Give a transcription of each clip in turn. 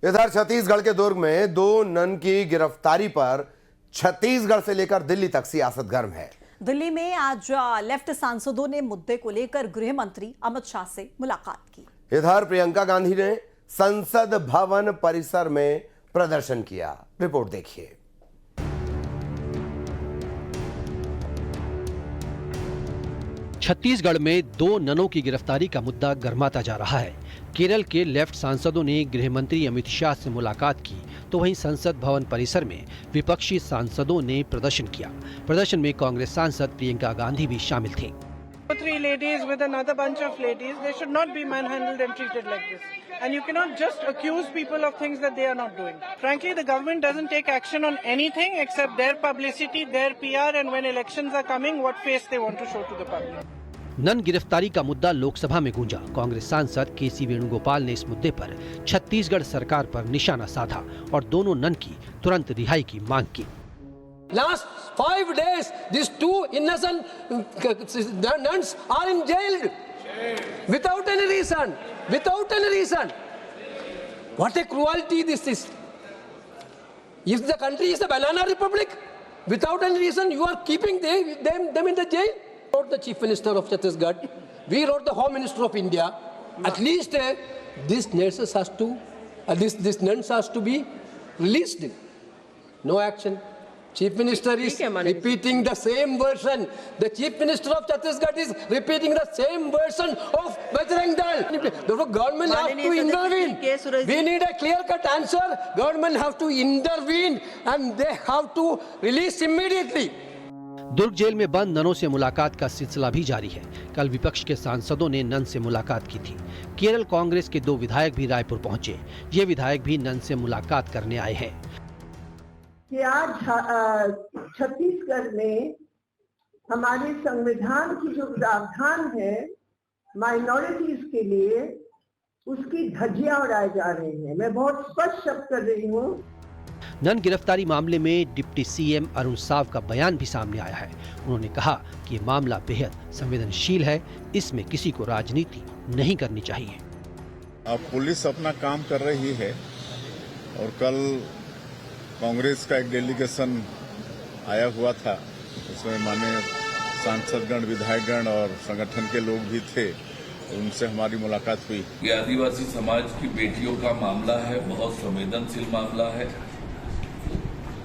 इधर छत्तीसगढ़ के दुर्ग में 2 नन की गिरफ्तारी पर छत्तीसगढ़ से लेकर दिल्ली तक सियासत गर्म है। दिल्ली में आज लेफ्ट सांसदों ने मुद्दे को लेकर गृह मंत्री अमित शाह से मुलाकात की। इधर प्रियंका गांधी ने संसद भवन परिसर में प्रदर्शन किया। रिपोर्ट देखिए। छत्तीसगढ़ में 2 ननों की गिरफ्तारी का मुद्दा गर्माता जा रहा है। केरल के लेफ्ट सांसदों ने गृह मंत्री अमित शाह से मुलाकात की, तो वहीं संसद भवन परिसर में विपक्षी सांसदों ने प्रदर्शन किया। प्रदर्शन में कांग्रेस सांसद प्रियंका गांधी भी शामिल थीं। 3 ladies with another bunch of ladies, they should not be manhandled and treated like this. And you cannot just accuse people of things that they are not doing. Frankly, the government doesn't take action on anything except their publicity, their PR, and when elections are coming, what face they want to show to the public. Nun गिरफ्तारी का मुद्दा लोकसभा में गूंजा। कांग्रेस सांसद केसी वेणुगोपाल ने इस मुद्दे पर छत्तीसगढ़ सरकार पर निशाना साधा और दोनों नन की तुरंत रिहाई की मांग की। Last 5 days, these 2 innocent nuns are in jail without any reason. Without any reason. What a cruelty this is. If the country is a banana republic, without any reason, you are keeping them in the jail. We wrote the Chief Minister of Chhattisgarh. We wrote the Home Minister of India. At least this nuns has to be released. No action. Chief Minister is repeating the same version. The Chief Minister of Chhattisgarh is repeating the same version of Bajrang Dal. The government has to intervene. We need a clear-cut answer. Government have to intervene and they have to release immediately. Durg jail में बंद ननों से मुलाकात का सिलसिला भी जारी है। कल विपक्ष के सांसदों ने नन से मुलाकात की थी। केरल कांग्रेस के 2 विधायक भी रायपुर पहुंचे। ये विधायक भी नन से मुलाकात करने आए हैं। कि आज छत्तीसगढ़ में हमारे संविधान की जो प्रावधान है माइनॉरिटीज के लिए, उसकी धज्जियां उड़ाए जा रही हैं। मैं बहुत स्पष्ट शब्द कर रही हूँ। नन गिरफ्तारी मामले में डिप्टी सीएम अरुण साव का बयान भी सामने आया है। उन्होंने कहा कि ये मामला बेहद संवेदनशील है, इसमें किसी को राजनीति नहीं करनी चाहिए। अब पुलिस अपना काम कर रही है और कल कांग्रेस का एक डेलीगेशन आया हुआ था, उसमें माननीय सांसदगण, विधायकगण और संगठन के लोग भी थे। उनसे हमारी मुलाकात हुई। ये आदिवासी समाज की बेटियों का मामला है, बहुत संवेदनशील मामला है।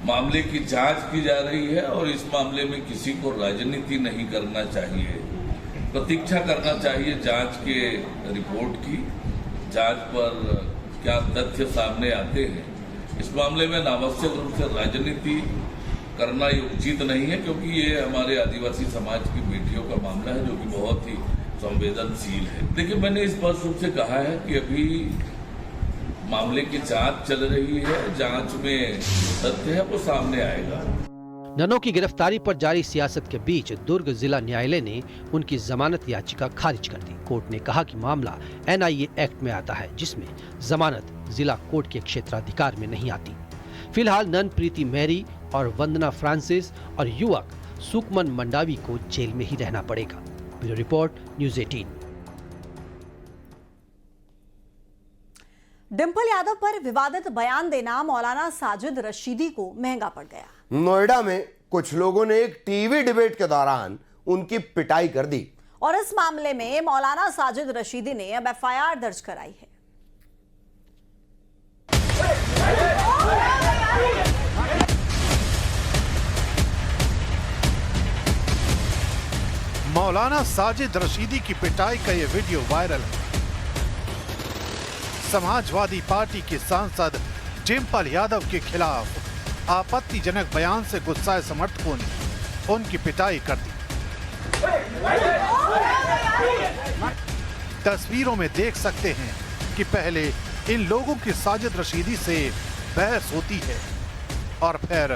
मामले की जांच की जा रही है और इस मामले में किसी को राजनीति नहीं करना चाहिए। प्रतीक्षा करना चाहिए जांच के रिपोर्ट की, जांच पर क्या तथ्य सामने आते हैं। इस मामले में अनावश्यक रूप से राजनीति करना ये उचित नहीं है, क्योंकि ये हमारे आदिवासी समाज की बेटियों का मामला है जो कि बहुत ही संवेदनशील है। देखिए, मैंने स्पष्ट रूप से कहा है कि अभी मामले की जांच चल रही है, जांच में तथ्य है वो सामने आएगा। ननों की गिरफ्तारी पर जारी सियासत के बीच दुर्ग जिला न्यायालय ने उनकी जमानत याचिका खारिज कर दी। कोर्ट ने कहा कि मामला NIA एक्ट में आता है, जिसमें जमानत जिला कोर्ट के क्षेत्राधिकार में नहीं आती। फिलहाल नन प्रीति मैरी और वंदना फ्रांसिस और युवक सुकमन मंडावी को जेल में ही रहना पड़ेगा। Bureau report, news 18। Dimple Yadav पर विवादित बयान देना मौलाना साजिद रशीदी को महंगा पड़ गया। नोएडा में कुछ लोगों ने एक टीवी डिबेट के दौरान उनकी पिटाई कर दी और इस मामले में मौलाना साजिद रशीदी ने अब FIR दर्ज कराई है। मौलाना साजिद रशीदी की पिटाई का ये वीडियो वायरल है। समाजवादी पार्टी के सांसद डिंपल यादव के खिलाफ आपत्तिजनक बयान से गुस्साए समर्थकों ने उनकी पिटाई कर दी। तस्वीरों में देख सकते हैं कि पहले इन लोगों की साजिद रशीदी से बहस होती है और फिर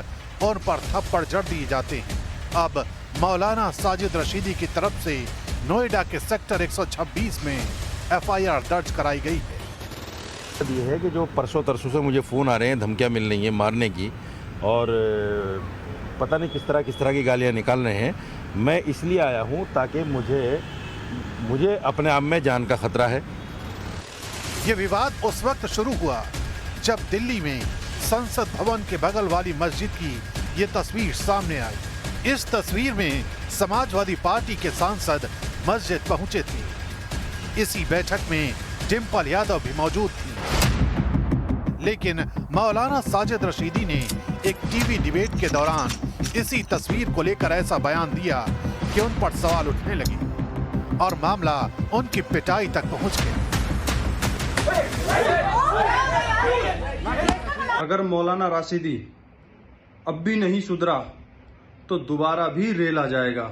उन पर थप्पड़ जड़ दिए जाते हैं। अब मौलाना साजिद रशीदी की तरफ से नोएडा के सेक्टर 126 में FIR दर्ज कराई गई है। ये है कि जो परसों तरसों से मुझे फ़ोन आ रहे हैं, धमकियां मिल रही हैं मारने की, और पता नहीं किस तरह की गालियां निकाल रहे हैं। मैं इसलिए आया हूं ताकि मुझे अपने आप में जान का खतरा है। ये विवाद उस वक्त शुरू हुआ जब दिल्ली में संसद भवन के बगल वाली मस्जिद की ये तस्वीर सामने आई। इस तस्वीर में समाजवादी पार्टी के सांसद मस्जिद पहुंचे थे। इसी बैठक में डिम्पल यादव भी मौजूद थी, लेकिन मौलाना साजिद रशीदी ने एक टीवी डिबेट के दौरान इसी तस्वीर को लेकर ऐसा बयान दिया कि उन पर सवाल उठने लगे और मामला उनकी पिटाई तक पहुंच गया। अगर मौलाना राशिदी अब भी नहीं सुधरा तो दोबारा भी रेल आ जाएगा।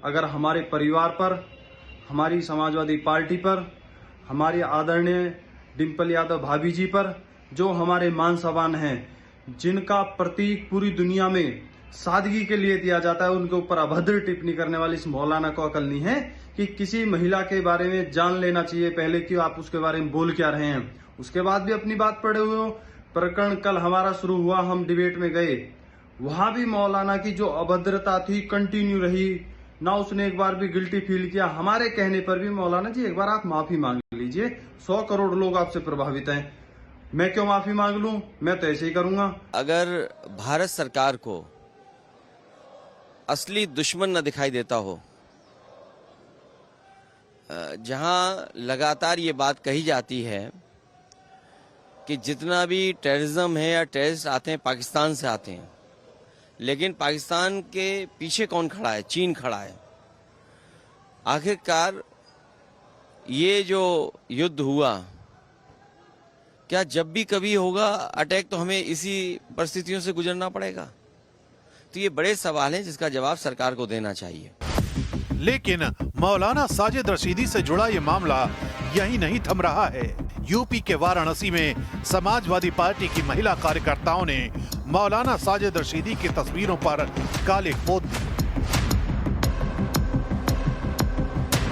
अगर हमारे परिवार पर, हमारी समाजवादी पार्टी पर, हमारी आदरणीय डिम्पल यादव भाभी जी पर, जो हमारे मान सम्मान हैं, जिनका प्रतीक पूरी दुनिया में सादगी के लिए दिया जाता है, उनके ऊपर अभद्र टिप्पणी करने वाली इस मौलाना को अकल नहीं है कि किसी महिला के बारे में जान लेना चाहिए पहले कि आप उसके बारे में बोल क्या रहे हैं, उसके बाद भी अपनी बात पढ़े हुए हो। प्रकरण कल हमारा शुरू हुआ, हम डिबेट में गए, वहां भी मौलाना की जो अभद्रता थी कंटिन्यू रही, ना उसने एक बार भी गिल्टी फील किया। हमारे कहने पर भी मौलाना जी एक बार आप माफी मांग लीजिए, 100 करोड़ लोग आपसे प्रभावित हैं, मैं क्यों माफी मांग लूं, मैं तो ऐसे ही करूंगा। अगर भारत सरकार को असली दुश्मन न दिखाई देता हो, जहां लगातार ये बात कही जाती है कि जितना भी टेररिज्म है या टेररिस्ट आते हैं पाकिस्तान से आते हैं, लेकिन पाकिस्तान के पीछे कौन खड़ा है? चीन खड़ा है। आखिरकार ये जो युद्ध हुआ, क्या जब भी कभी होगा अटैक तो हमें इसी परिस्थितियों से गुजरना पड़ेगा? तो ये बड़े सवाल हैं जिसका जवाब सरकार को देना चाहिए। लेकिन मौलाना साजिद रशीदी से जुड़ा ये मामला यही नहीं थम रहा है। यूपी के वाराणसी में समाजवादी पार्टी की महिला कार्यकर्ताओं ने मौलाना साजिद रशीदी की तस्वीरों पर काले पोत दी।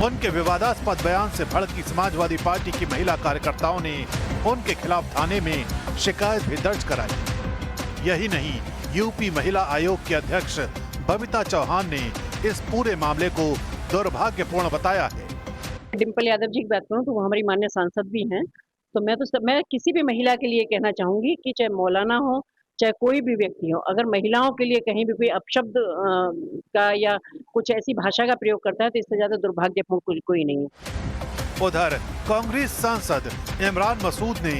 उनके विवादास्पद बयान से भड़की समाजवादी पार्टी की महिला कार्यकर्ताओं ने उनके खिलाफ थाने में शिकायत भी दर्ज कराई। यही नहीं, यूपी महिला आयोग के अध्यक्ष बबीता चौहान ने इस पूरे मामले को दुर्भाग्यपूर्ण बताया है। डिम्पल यादव जी की बात करूं तो वो हमारी माननीय सांसद भी हैं, तो मैं किसी भी महिला के लिए कहना चाहूंगी कि चाहे मौलाना हो चाहे कोई भी व्यक्ति हो, अगर महिलाओं के लिए कहीं भी कोई अपशब्द का या कुछ ऐसी भाषा का प्रयोग करता है तो इससे ज्यादा दुर्भाग्यपूर्ण कोई नहीं है। उधर कांग्रेस सांसद इमरान मसूद ने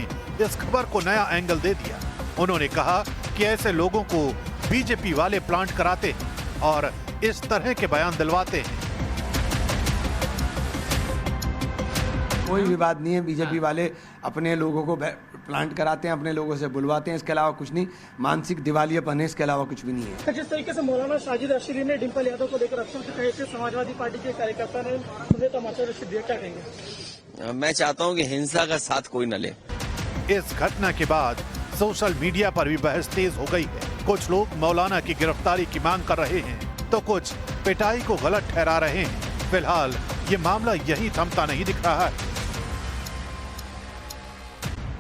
इस खबर को नया एंगल दे दिया। उन्होंने कहा कि ऐसे लोगों को बीजेपी वाले प्लांट कराते हैं और इस तरह के बयान दिलवाते हैं। कोई विवाद नहीं है, बीजेपी वाले अपने लोगों को प्लांट कराते हैं, अपने लोगों से बुलवाते हैं, इसके अलावा कुछ नहीं। मानसिक दिवालियापन है, इसके अलावा कुछ भी नहीं है। जिस तरीके से मौलाना साजिद रशीदी ने डिम्पल यादव को लेकर अफसर से कहे थे, समाजवादी पार्टी के कार्यकर्ता ने उन्हें तमाचा रशीदी, क्या कहेंगे? मैं चाहता हूं कि हिंसा का साथ कोई न ले। इस घटना के बाद सोशल मीडिया पर भी बहस तेज हो गई है। कुछ लोग मौलाना की गिरफ्तारी की मांग कर रहे हैं तो कुछ पिटाई को गलत ठहरा रहे हैं। फिलहाल ये मामला यहीं थमता नहीं दिख रहा है।